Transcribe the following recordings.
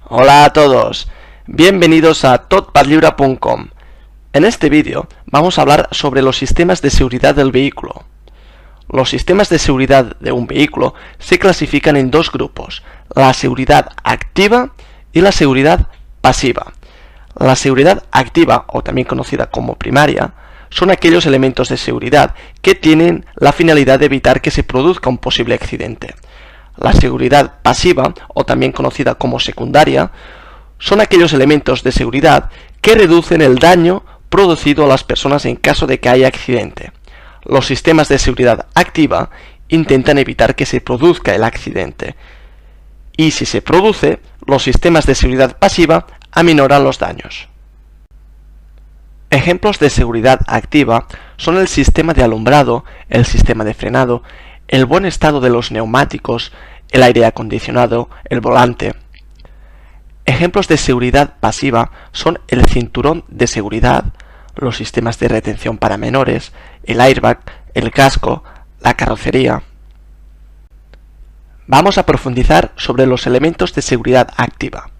Hola a todos, bienvenidos a totpadlibra.com. En este vídeo vamos a hablar sobre los sistemas de seguridad del vehículo. Los sistemas de seguridad de un vehículo se clasifican en dos grupos, la seguridad activa y la seguridad pasiva. La seguridad activa, o también conocida como primaria, son aquellos elementos de seguridad que tienen la finalidad de evitar que se produzca un posible accidente. La seguridad pasiva, o también conocida como secundaria, son aquellos elementos de seguridad que reducen el daño producido a las personas en caso de que haya accidente. Los sistemas de seguridad activa intentan evitar que se produzca el accidente. Y si se produce, los sistemas de seguridad pasiva aminoran los daños. Ejemplos de seguridad activa son el sistema de alumbrado, el sistema de frenado, el buen estado de los neumáticos, el aire acondicionado, el volante. Ejemplos de seguridad pasiva son el cinturón de seguridad, los sistemas de retención para menores, el airbag, el casco, la carrocería. Vamos a profundizar sobre los elementos de seguridad activa.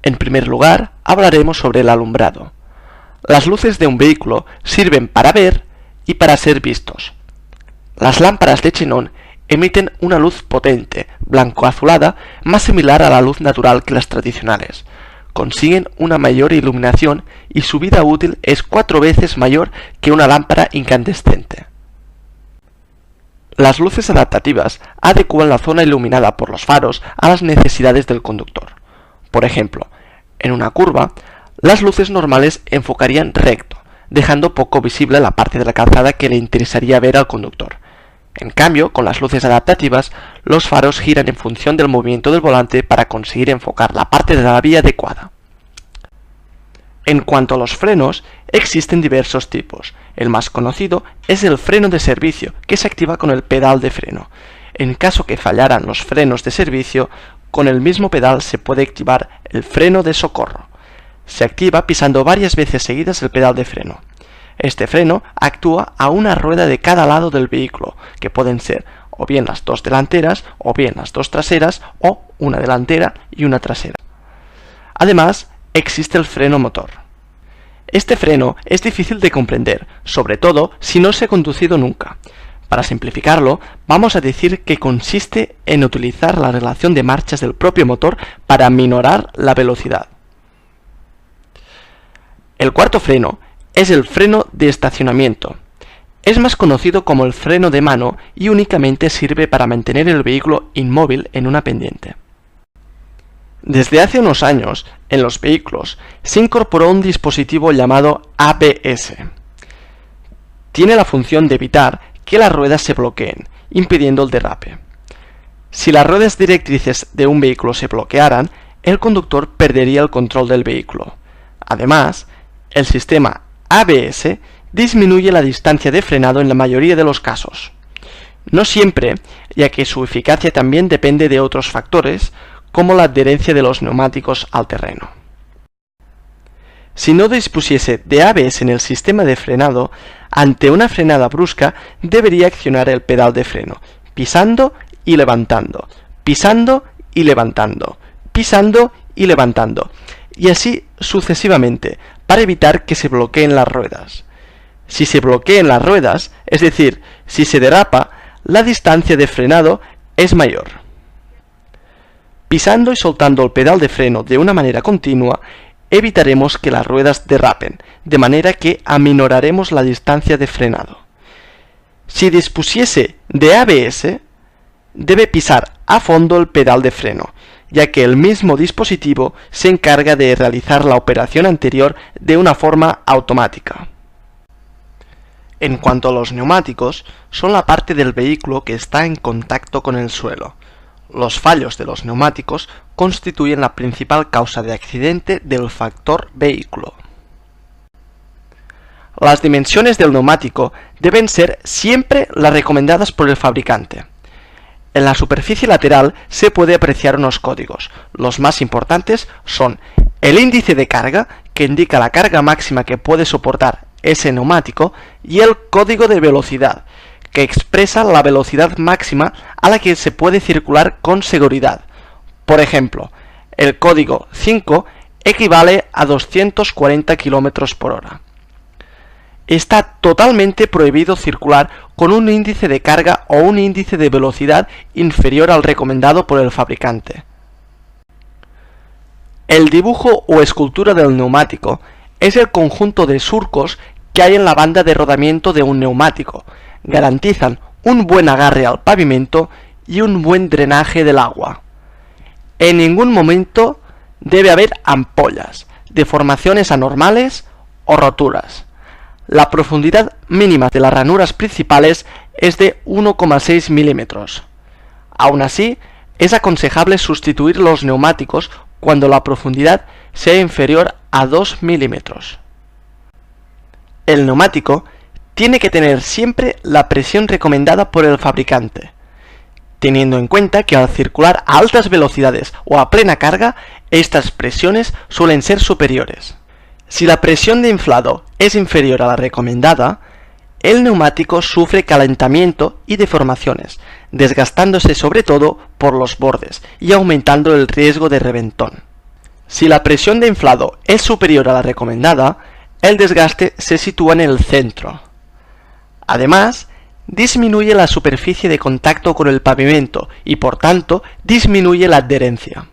En primer lugar, hablaremos sobre el alumbrado. Las luces de un vehículo sirven para ver y para ser vistos. Las lámparas de xenón emiten una luz potente, blanco-azulada, más similar a la luz natural que las tradicionales. Consiguen una mayor iluminación y su vida útil es 4 veces mayor que una lámpara incandescente. Las luces adaptativas adecuan la zona iluminada por los faros a las necesidades del conductor. Por ejemplo, en una curva, las luces normales enfocarían recto, dejando poco visible la parte de la calzada que le interesaría ver al conductor. En cambio, con las luces adaptativas, los faros giran en función del movimiento del volante para conseguir enfocar la parte de la vía adecuada. En cuanto a los frenos, existen diversos tipos. El más conocido es el freno de servicio, que se activa con el pedal de freno. En caso que fallaran los frenos de servicio, con el mismo pedal se puede activar el freno de socorro. Se activa pisando varias veces seguidas el pedal de freno. Este freno actúa a una rueda de cada lado del vehículo, que pueden ser o bien las dos delanteras, o bien las dos traseras, o una delantera y una trasera. Además, existe el freno motor. Este freno es difícil de comprender, sobre todo si no se ha conducido nunca. Para simplificarlo, vamos a decir que consiste en utilizar la relación de marchas del propio motor para aminorar la velocidad. El cuarto freno es el freno de estacionamiento. Es más conocido como el freno de mano y únicamente sirve para mantener el vehículo inmóvil en una pendiente. Desde hace unos años, en los vehículos, se incorporó un dispositivo llamado ABS. Tiene la función de evitar que las ruedas se bloqueen, impidiendo el derrape. Si las ruedas directrices de un vehículo se bloquearan, el conductor perdería el control del vehículo. Además, el sistema ABS disminuye la distancia de frenado en la mayoría de los casos. No siempre, ya que su eficacia también depende de otros factores, como la adherencia de los neumáticos al terreno. Si no dispusiese de ABS en el sistema de frenado, ante una frenada brusca debería accionar el pedal de freno, pisando y levantando, pisando y levantando, pisando y levantando, y así sucesivamente, para evitar que se bloqueen las ruedas. Si se bloquean las ruedas, es decir, si se derrapa, la distancia de frenado es mayor. Pisando y soltando el pedal de freno de una manera continua, evitaremos que las ruedas derrapen, de manera que aminoraremos la distancia de frenado. Si dispusiese de ABS, debe pisar a fondo el pedal de freno, ya que el mismo dispositivo se encarga de realizar la operación anterior de una forma automática. En cuanto a los neumáticos, son la parte del vehículo que está en contacto con el suelo. Los fallos de los neumáticos constituyen la principal causa de accidente del factor vehículo. Las dimensiones del neumático deben ser siempre las recomendadas por el fabricante. En la superficie lateral se puede apreciar unos códigos. Los más importantes son el índice de carga, que indica la carga máxima que puede soportar ese neumático, y el código de velocidad, que expresa la velocidad máxima a la que se puede circular con seguridad. Por ejemplo, El código 5 equivale a 240 km por hora. Está totalmente prohibido circular con un índice de carga o un índice de velocidad inferior al recomendado por el fabricante. El dibujo o escultura del neumático es el conjunto de surcos que hay en la banda de rodamiento de un neumático. Garantizan un buen agarre al pavimento y un buen drenaje del agua. En ningún momento debe haber ampollas, deformaciones anormales o roturas. La profundidad mínima de las ranuras principales es de 1,6 milímetros. Aún así, es aconsejable sustituir los neumáticos cuando la profundidad sea inferior a 2 milímetros. El neumático tiene que tener siempre la presión recomendada por el fabricante, teniendo en cuenta que al circular a altas velocidades o a plena carga, estas presiones suelen ser superiores. Si la presión de inflado es inferior a la recomendada, el neumático sufre calentamiento y deformaciones, desgastándose sobre todo por los bordes y aumentando el riesgo de reventón. Si la presión de inflado es superior a la recomendada, el desgaste se sitúa en el centro. Además, disminuye la superficie de contacto con el pavimento y por tanto disminuye la adherencia.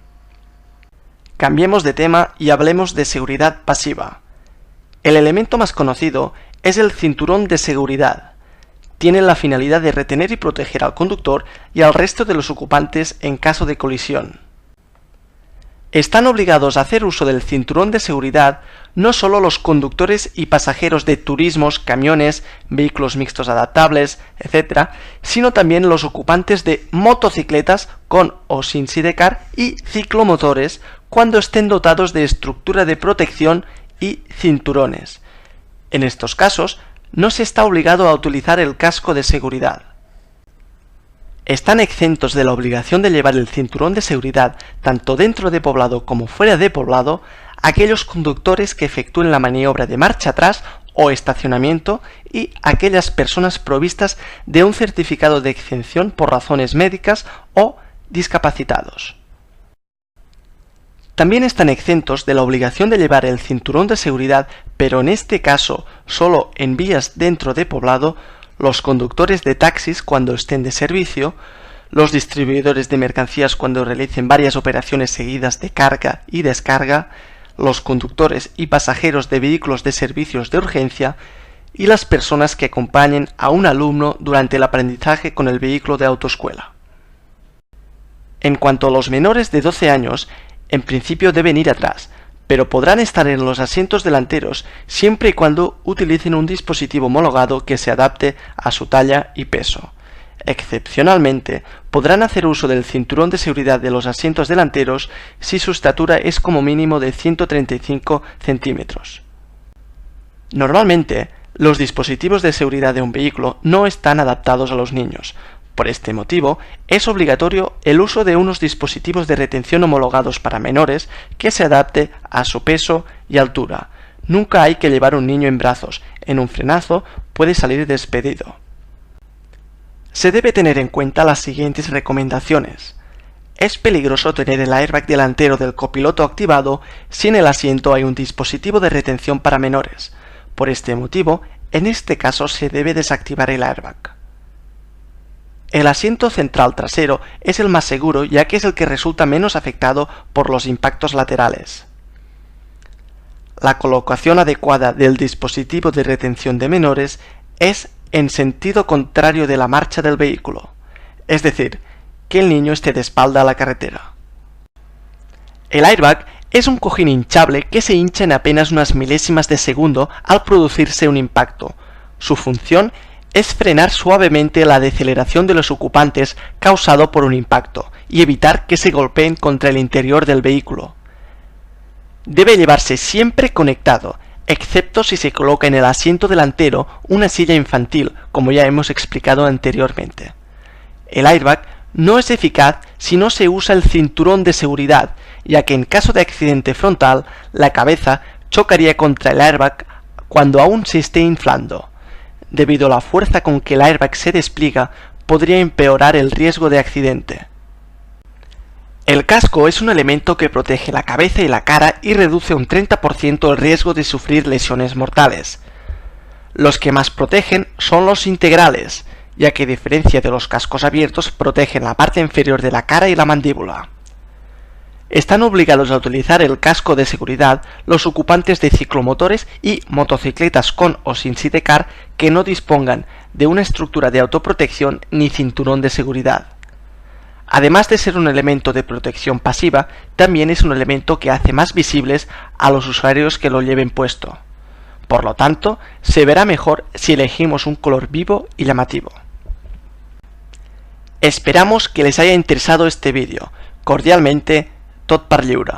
Cambiemos de tema y hablemos de seguridad pasiva. El elemento más conocido es el cinturón de seguridad. Tiene la finalidad de retener y proteger al conductor y al resto de los ocupantes en caso de colisión. Están obligados a hacer uso del cinturón de seguridad no solo los conductores y pasajeros de turismos, camiones, vehículos mixtos adaptables, etc., sino también los ocupantes de motocicletas con o sin sidecar y ciclomotores cuando estén dotados de estructura de protección y cinturones. En estos casos, no se está obligado a utilizar el casco de seguridad. Están exentos de la obligación de llevar el cinturón de seguridad tanto dentro de poblado como fuera de poblado aquellos conductores que efectúen la maniobra de marcha atrás o estacionamiento y aquellas personas provistas de un certificado de exención por razones médicas o discapacitados. También están exentos de la obligación de llevar el cinturón de seguridad, pero en este caso solo en vías dentro de poblado, los conductores de taxis cuando estén de servicio, los distribuidores de mercancías cuando realicen varias operaciones seguidas de carga y descarga, los conductores y pasajeros de vehículos de servicios de urgencia y las personas que acompañen a un alumno durante el aprendizaje con el vehículo de autoescuela. En cuanto a los menores de 12 años, en principio deben ir atrás, pero podrán estar en los asientos delanteros siempre y cuando utilicen un dispositivo homologado que se adapte a su talla y peso. Excepcionalmente, podrán hacer uso del cinturón de seguridad de los asientos delanteros si su estatura es como mínimo de 135 centímetros. Normalmente, los dispositivos de seguridad de un vehículo no están adaptados a los niños. Por este motivo, es obligatorio el uso de unos dispositivos de retención homologados para menores que se adapte a su peso y altura. Nunca hay que llevar un niño en brazos, en un frenazo puede salir despedido. Se debe tener en cuenta las siguientes recomendaciones. Es peligroso tener el airbag delantero del copiloto activado si en el asiento hay un dispositivo de retención para menores. Por este motivo, en este caso se debe desactivar el airbag. El asiento central trasero es el más seguro ya que es el que resulta menos afectado por los impactos laterales. La colocación adecuada del dispositivo de retención de menores es en sentido contrario de la marcha del vehículo, es decir, que el niño esté de espalda a la carretera. El airbag es un cojín hinchable que se hincha en apenas unas milésimas de segundo al producirse un impacto. Su función es frenar suavemente la deceleración de los ocupantes causado por un impacto y evitar que se golpeen contra el interior del vehículo. Debe llevarse siempre conectado, excepto si se coloca en el asiento delantero una silla infantil, como ya hemos explicado anteriormente. El airbag no es eficaz si no se usa el cinturón de seguridad, ya que en caso de accidente frontal, la cabeza chocaría contra el airbag cuando aún se esté inflando. Debido a la fuerza con que el airbag se despliega, podría empeorar el riesgo de accidente. El casco es un elemento que protege la cabeza y la cara y reduce un 30% el riesgo de sufrir lesiones mortales. Los que más protegen son los integrales, ya que a diferencia de los cascos abiertos protegen la parte inferior de la cara y la mandíbula. Están obligados a utilizar el casco de seguridad los ocupantes de ciclomotores y motocicletas con o sin sidecar que no dispongan de una estructura de autoprotección ni cinturón de seguridad. Además de ser un elemento de protección pasiva, también es un elemento que hace más visibles a los usuarios que lo lleven puesto. Por lo tanto, se verá mejor si elegimos un color vivo y llamativo. Esperamos que les haya interesado este vídeo. Cordialmente, Tot per Lliure.